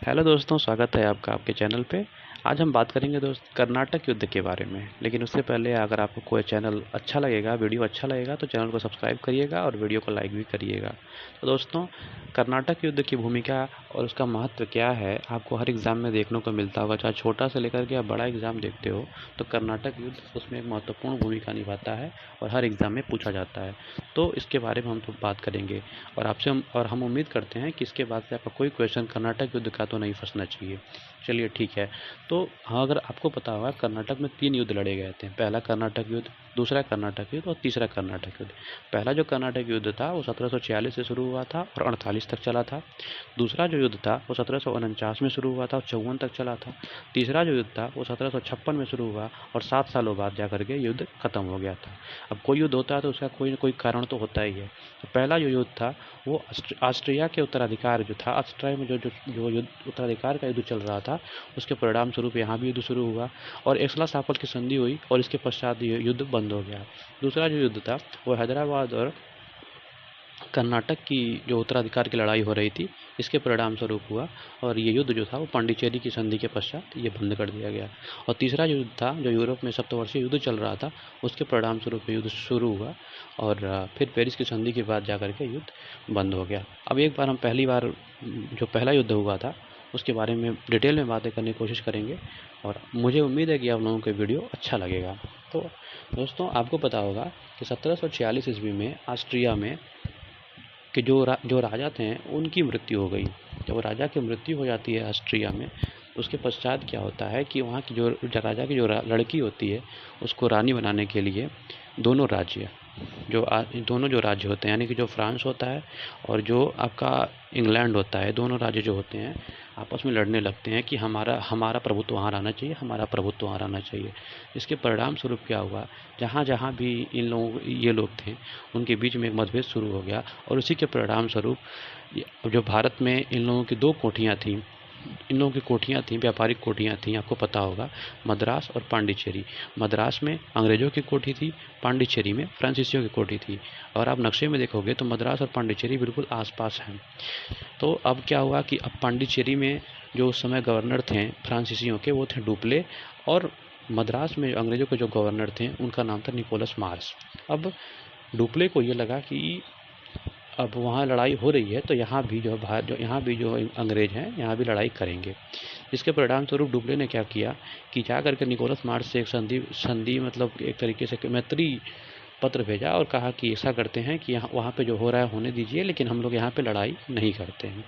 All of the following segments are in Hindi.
हेलो दोस्तों, स्वागत है आपका आपके चैनल पे। आज हम बात करेंगे दोस्त कर्नाटक युद्ध के बारे में। लेकिन उससे पहले अगर आपको कोई चैनल अच्छा लगेगा, वीडियो अच्छा लगेगा तो चैनल को सब्सक्राइब करिएगा और वीडियो को लाइक भी करिएगा। तो दोस्तों, कर्नाटक युद्ध की भूमिका और उसका महत्व क्या है आपको हर एग्ज़ाम में देखने को मिलता होगा। चाहे छोटा से लेकर के आप बड़ा एग्ज़ाम देखते हो तो कर्नाटक युद्ध उसमें एक महत्वपूर्ण भूमिका निभाता है और हर एग्ज़ाम में पूछा जाता है। तो इसके बारे में हम तो बात करेंगे और हम उम्मीद करते हैं कि इसके बाद से आपका कोई क्वेश्चन कर्नाटक युद्ध का तो नहीं फंसना चाहिए। चलिए ठीक है। तो हाँ, अगर आपको पता होगा कर्नाटक में 3 युद्ध लड़े गए थे। पहला कर्नाटक युद्ध, दूसरा कर्नाटक युद्ध और तीसरा कर्नाटक युद्ध। पहला जो कर्नाटक युद्ध था वो 1746 से शुरू हुआ था और 48 तक चला था। दूसरा जो युद्ध था वो 1749 में शुरू हुआ था और 54 तक चला था। तीसरा जो युद्ध था वो 1756 में शुरू हुआ और 7 सालों बाद जाकर के युद्ध खत्म हो गया था। अब कोई युद्ध होता है तो उसका कोई ना कोई कारण तो होता ही है। तो पहला जो युद्ध था वो ऑस्ट्रिया के उत्तराधिकार जो था, ऑस्ट्रिया में जो युद्ध उत्तराधिकार का युद्ध चल रहा था उसके परिणाम स्वरूप यहाँ भी युद्ध शुरू हुआ और एक्सला-सापल की संधि हुई और इसके पश्चात ये युद्ध बंद हो गया। दूसरा जो युद्ध था वो हैदराबाद और कर्नाटक की जो उत्तराधिकार की लड़ाई हो रही थी इसके परिणाम स्वरूप हुआ और ये युद्ध जो था वो पांडिचेरी की संधि के पश्चात ये बंद कर दिया गया। और तीसरा जो युद्ध था जो यूरोप में सप्तवर्षीय युद्ध चल रहा था उसके परिणाम स्वरूप युद्ध शुरू हुआ और फिर पेरिस की संधि के बाद जाकर के युद्ध बंद हो गया। अब एक बार हम पहली बार जो पहला युद्ध हुआ था उसके बारे में डिटेल में बातें करने की कोशिश करेंगे और मुझे उम्मीद है कि आप लोगों को वीडियो अच्छा लगेगा। तो दोस्तों, आपको पता होगा कि 1746 ईस्वी में ऑस्ट्रिया में कि जो राजा थे उनकी मृत्यु हो गई। जब राजा की मृत्यु हो जाती है ऑस्ट्रिया में, उसके पश्चात क्या होता है कि वहाँ की जो राजा की जो लड़की होती है उसको रानी बनाने के लिए दोनों राज्य दोनों जो राज्य होते हैं यानी कि जो फ्रांस होता है और जो आपका इंग्लैंड होता है, दोनों राज्य जो होते हैं आपस में लड़ने लगते हैं कि हमारा हमारा प्रभुत्व वहाँ रहना चाहिए, हमारा प्रभुत्व वहाँ रहना चाहिए। इसके परिणाम स्वरूप क्या हुआ, जहाँ जहाँ भी ये लोग थे उनके बीच में एक मतभेद शुरू हो गया और उसी के परिणाम स्वरूप जो भारत में इन लोगों की 2 कोठियाँ थीं, इन लोगों की कोठियाँ थीं, व्यापारिक कोठियाँ थीं, आपको पता होगा, मद्रास और पांडिचेरी। मद्रास में अंग्रेज़ों की कोठी थी, पांडिचेरी में फ्रांसीसियों की कोठी थी। और आप नक्शे में देखोगे तो मद्रास और पांडिचेरी बिल्कुल आस-पास हैं। तो अब क्या हुआ कि अब पांडिचेरी में जो उस समय गवर्नर थे फ्रांसीसियों के वो थे डुप्ले और मद्रास में अंग्रेज़ों के जो गवर्नर थे उनका नाम था निकोलस मार्श। अब डुप्ले को ये लगा कि अब वहाँ लड़ाई हो रही है तो यहाँ भी जो अंग्रेज़ हैं यहाँ भी लड़ाई करेंगे। इसके परिणाम स्वरूप डुप्ले ने क्या किया कि जा करके निकोलस मार्श से एक संधि मतलब एक तरीके से मैत्री पत्र भेजा और कहा कि ऐसा करते हैं कि यहाँ वहाँ पे जो हो रहा है होने दीजिए, लेकिन हम लोग यहाँ पे लड़ाई नहीं करते हैं।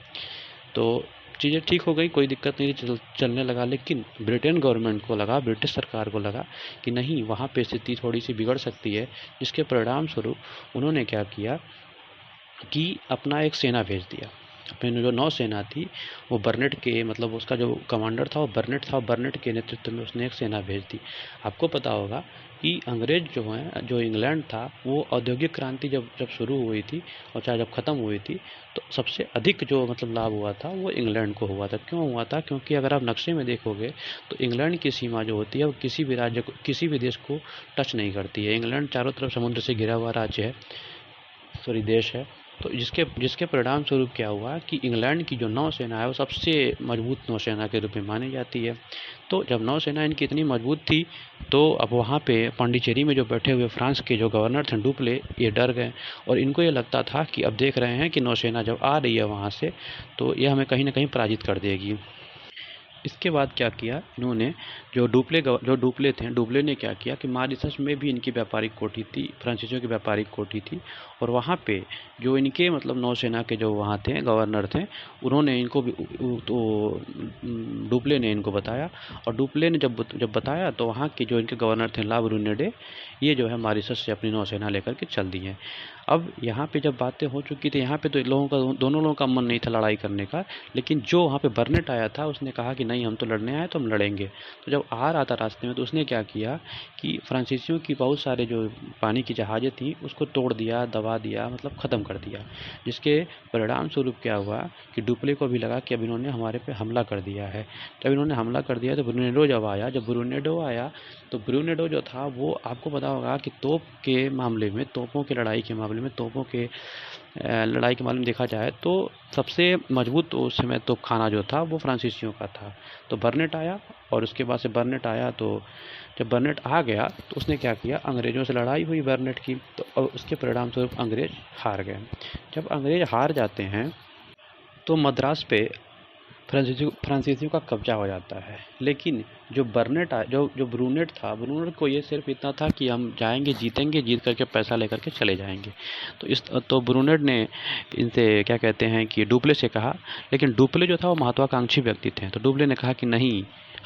तो चीज़ें ठीक हो गई, कोई दिक्कत नहीं थी, चलने लगा। लेकिन ब्रिटेन गवर्नमेंट को लगा, ब्रिटिश सरकार को लगा कि नहीं, वहाँ पे स्थिति थोड़ी सी बिगड़ सकती है। जिसके परिणाम स्वरूप उन्होंने क्या किया कि अपना एक सेना भेज दिया। अपनी जो नौसेना थी वो बर्नेट के मतलब उसका जो कमांडर था वो बर्नेट था, बर्नेट के नेतृत्व में उसने एक सेना भेज दी। आपको पता होगा कि अंग्रेज़ जो हैं, जो इंग्लैंड था, वो औद्योगिक क्रांति जब जब शुरू हुई थी और चाहे जब ख़त्म हुई थी तो सबसे अधिक जो मतलब लाभ हुआ था वो इंग्लैंड को हुआ था। क्यों हुआ था? क्योंकि अगर आप नक्शे में देखोगे तो इंग्लैंड की सीमा जो होती है वो किसी भी देश को टच नहीं करती है। इंग्लैंड चारों तरफ समुद्र से घिरा हुआ राज्य है, सॉरी देश है। तो जिसके परिणाम स्वरूप क्या हुआ कि इंग्लैंड की जो नौसेना है वो सबसे मजबूत नौसेना के रूप में मानी जाती है। तो जब नौसेना इनकी इतनी मजबूत थी तो अब वहाँ पे पांडिचेरी में जो बैठे हुए फ्रांस के जो गवर्नर थे डुप्ले, ये डर गए और इनको ये लगता था कि अब देख रहे हैं कि नौसेना जब आ रही है वहाँ से तो ये हमें कहीं ना कहीं पराजित कर देगी। इसके बाद क्या किया इन्होंने, जो डुप्ले थे, डुप्ले ने क्या किया कि मॉरिशस में भी इनकी व्यापारिक कोठी थी, फ्रांसीसियों की व्यापारिक कोठी थी और वहाँ पे जो इनके मतलब नौसेना के जो वहाँ थे गवर्नर थे उन्होंने इनको भी तो डुप्ले ने इनको बताया और डुप्ले ने जब बताया तो वहाँ के जो इनके गवर्नर थे ला ब्रूनेडे, ये जो है मॉरिशस से अपनी नौसेना लेकर के चल दिए। अब यहाँ पे जब बातें हो चुकी थी, यहाँ पे तो दोनों लोगों का मन नहीं था लड़ाई करने का, लेकिन जो वहाँ पे बर्नेट आया था उसने कहा कि नहीं, हम तो लड़ने आए तो हम लड़ेंगे। तो जब आ रहा था रास्ते में तो उसने क्या किया कि फ्रांसीसियों की बहुत सारे जो पानी की जहाज़ें थी उसको तोड़ दिया, दबा दिया, मतलब ख़त्म कर दिया। जिसके परिणाम स्वरूप क्या हुआ कि डुप्ले को भी लगा कि अब इन्होंने हमारे पे हमला कर दिया है। जब इन्होंने हमला कर दिया तो जब ब्रूनेडो आया तो ब्रूनेडो जो था वो आपको पता होगा कि तोपों की लड़ाई के मामले में, तोपों के लड़ाई के मामले में देखा जाए तो सबसे मजबूत उस समय तोपखाना जो था वो फ्रांसीसियों का था। तो बर्नेट आया और उसके बाद से बर्नेट आया, तो जब बर्नेट आ गया तो उसने क्या किया, अंग्रेज़ों से लड़ाई हुई बर्नेट की, तो और उसके परिणाम स्वरूप अंग्रेज़ हार गए। जब अंग्रेज़ हार जाते हैं तो मद्रास पे फ्रांसीसियों का कब्जा हो जाता है। लेकिन जो बर्नेट जो ब्रूनेट था, ब्रूनेट को ये सिर्फ इतना था कि हम जाएंगे, जीतेंगे, जीत करके पैसा लेकर के चले जाएंगे। तो ब्रूनेट ने इनसे क्या कहते हैं कि डुप्ले से कहा, लेकिन डुप्ले जो था वो महत्वाकांक्षी व्यक्ति थे। तो डुप्ले ने कहा कि नहीं,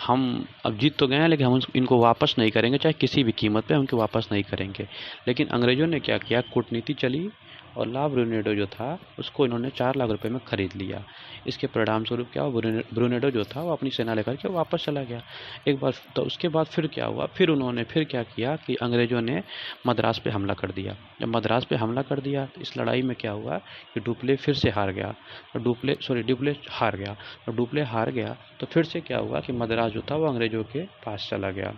हम अब जीत तो गए हैं लेकिन हम इनको वापस नहीं करेंगे, चाहे किसी भी कीमत पे हम इनको वापस नहीं करेंगे। लेकिन अंग्रेज़ों ने क्या किया, कूटनीति चली और ला ब्रूनेटो जो था उसको इन्होंने 4 लाख रुपए में ख़रीद लिया। इसके परिणाम स्वरूप क्या हुआ, ब्रूनेटो जो था वो अपनी सेना लेकर के वापस चला गया। एक बार तो उसके बाद फिर क्या हुआ, फिर उन्होंने फिर क्या किया कि अंग्रेज़ों ने मद्रास पे हमला कर दिया। जब मद्रास पे हमला कर दिया तो इस लड़ाई में क्या हुआ कि डुप्ले फिर से हार गया। डुप्ले हार गया और डुप्ले हार गया तो फिर से क्या हुआ कि मद्रास जो था वो अंग्रेज़ों के पास चला गया।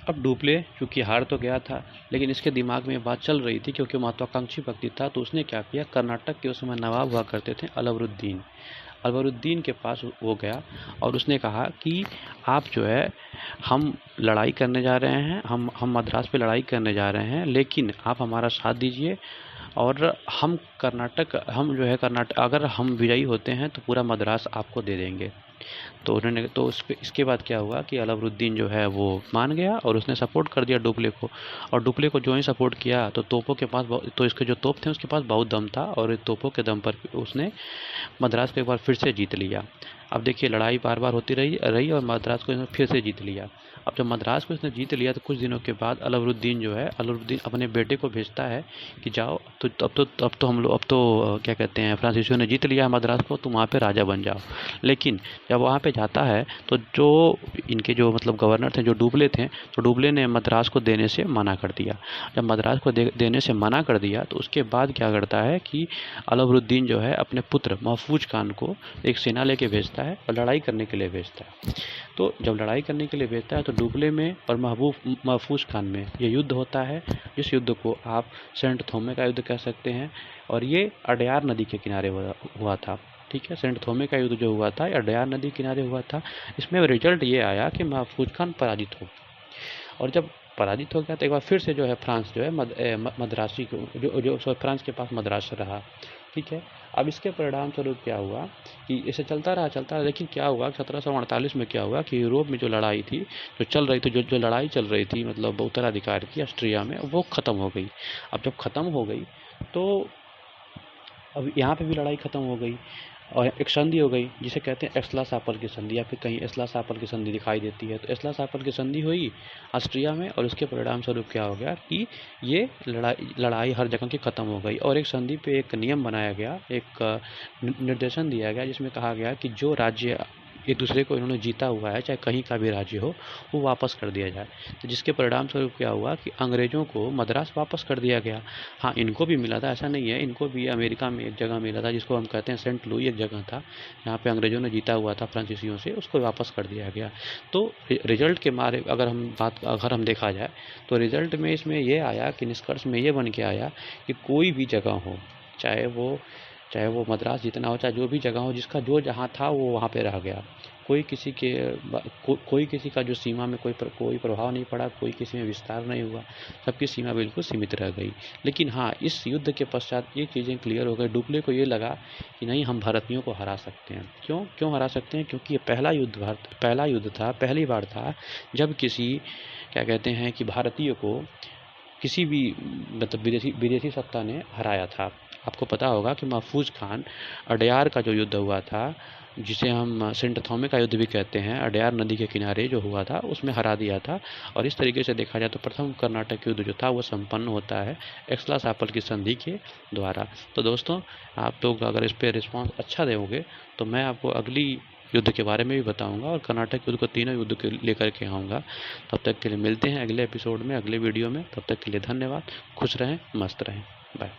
अब डुप्ले चूँकि हार तो गया था, लेकिन इसके दिमाग में बात चल रही थी क्योंकि महत्वाकांक्षी व्यक्ति था, तो उसने क्या किया, कर्नाटक के उस समय नवाब हुआ करते थे अलवरुद्दीन के पास वो गया और उसने कहा कि आप जो है, हम लड़ाई करने जा रहे हैं, हम मद्रास पे लड़ाई करने जा रहे हैं, लेकिन आप हमारा साथ दीजिए और हम जो है कर्नाटक, अगर हम विजयी होते हैं तो पूरा मद्रास आपको दे देंगे। तो उन्होंने तो इसके बाद क्या हुआ कि अलवरुद्दीन जो है वो मान गया और उसने सपोर्ट कर दिया डुप्ले को। और डुप्ले को जो ही सपोर्ट किया तो तोपों के पास तो इसके जो तोप थे उसके पास बहुत दम था और तोपों के दम पर उसने मद्रास को एक बार फिर से जीत लिया। अब देखिए लड़ाई बार बार होती रही और मद्रास को इसने फिर से जीत लिया। अब जब मद्रास को इसने जीत लिया तो कुछ दिनों के बाद अलवरुद्दीन अपने बेटे को भेजता है कि जाओ, तो अब तो क्या कहते हैं, फ्रांसीसियों ने जीत लिया है मद्रास को, तुम वहाँ पे राजा बन जाओ। लेकिन जब वहाँ पे जाता है तो जो इनके जो मतलब गवर्नर थे, जो डुप्ले थे, तो डुप्ले ने मद्रास को देने से मना कर दिया। जब मद्रास को देने से मना कर दिया तो उसके बाद क्या करता है कि अलवरुद्दीन जो है अपने पुत्र महफूज खान को एक सेना लेके भेजता है और लड़ाई करने के लिए भेजता है। तो जब लड़ाई करने के लिए भेजता है तो डुप्ले में और महफूज खान में ये युद्ध होता है, जिस युद्ध को आप सेंट थोमे का युद्ध कह सकते हैं। और ये अडयार नदी के किनारे हुआ था। ठीक है, सेंट थोमे का युद्ध जो हुआ था अडयार नदी किनारे हुआ था। इसमें रिजल्ट ये आया कि महफूज खान पराजित हो, और जब पराजित हो गया तो एक बार फिर से जो है फ्रांस जो है मद्रासी को जो फ्रांस के पास मद्रास रहा। ठीक है, अब इसके परिणाम स्वरूप क्या हुआ कि इसे चलता रहा, लेकिन क्या हुआ 1748 में क्या हुआ कि यूरोप में जो लड़ाई थी जो चल रही थी जो लड़ाई चल रही थी मतलब उत्तराधिकार की ऑस्ट्रिया में, वो ख़त्म हो गई। अब जब ख़त्म हो गई तो अब यहाँ पे भी लड़ाई ख़त्म हो गई और एक संधि हो गई जिसे कहते हैं एस्ला-सापल की संधि, या फिर कहीं एस्ला-सापल की संधि दिखाई देती है। तो एस्ला-सापल की संधि हुई ऑस्ट्रिया में और उसके परिणाम स्वरूप क्या हो गया कि ये लड़ाई हर जगह की ख़त्म हो गई और एक संधि पे एक नियम बनाया गया, एक निर्देशन दिया गया जिसमें कहा गया कि जो राज्य एक दूसरे को इन्होंने जीता हुआ है, चाहे कहीं का भी राज्य हो, वो वापस कर दिया जाए। तो जिसके परिणाम स्वरूप क्या हुआ कि अंग्रेज़ों को मद्रास वापस कर दिया गया। हाँ, इनको भी मिला था, ऐसा नहीं है, इनको भी अमेरिका में एक जगह मिला था जिसको हम कहते हैं सेंट लुई, एक जगह था जहाँ पे अंग्रेज़ों ने जीता हुआ था फ्रांसीसियों से, उसको वापस कर दिया गया। तो रिजल्ट के मारे अगर हम देखा जाए तो रिजल्ट में इसमें ये आया कि निष्कर्ष में ये बन के आया कि कोई भी जगह हो, चाहे वो मद्रास जितना हो, चाहे जो भी जगह हो, जिसका जो जहाँ था वो वहाँ पे रह गया। कोई किसी का जो सीमा में कोई प्रभाव नहीं पड़ा, कोई किसी में विस्तार नहीं हुआ, सबकी सीमा बिल्कुल सीमित रह गई। लेकिन हाँ, इस युद्ध के पश्चात ये चीज़ें क्लियर हो गई। डुप्ले को ये लगा कि नहीं, हम भारतीयों को हरा सकते हैं। क्यों हरा सकते हैं? क्योंकि ये पहला युद्ध था, पहली बार था जब किसी क्या कहते हैं कि भारतीय को किसी भी मतलब विदेशी सत्ता ने हराया था। आपको पता होगा कि महफूज खान अडयार का जो युद्ध हुआ था, जिसे हम सेंट थॉमे का युद्ध भी कहते हैं, अडयार नदी के किनारे जो हुआ था उसमें हरा दिया था। और इस तरीके से देखा जाए तो प्रथम कर्नाटक युद्ध जो था वो संपन्न होता है एस्ला-सापल की संधि के द्वारा। तो दोस्तों, आप लोग अगर इस पर रिस्पॉन्स अच्छा दोगे तो मैं आपको अगली युद्ध के बारे में भी बताऊंगा और कर्नाटक युद्ध को तीनों युद्ध के लेकर के आऊँगा। तब तक के लिए मिलते हैं अगले एपिसोड में, अगले वीडियो में। तब तक के लिए धन्यवाद। खुश रहें, मस्त रहें। बाय।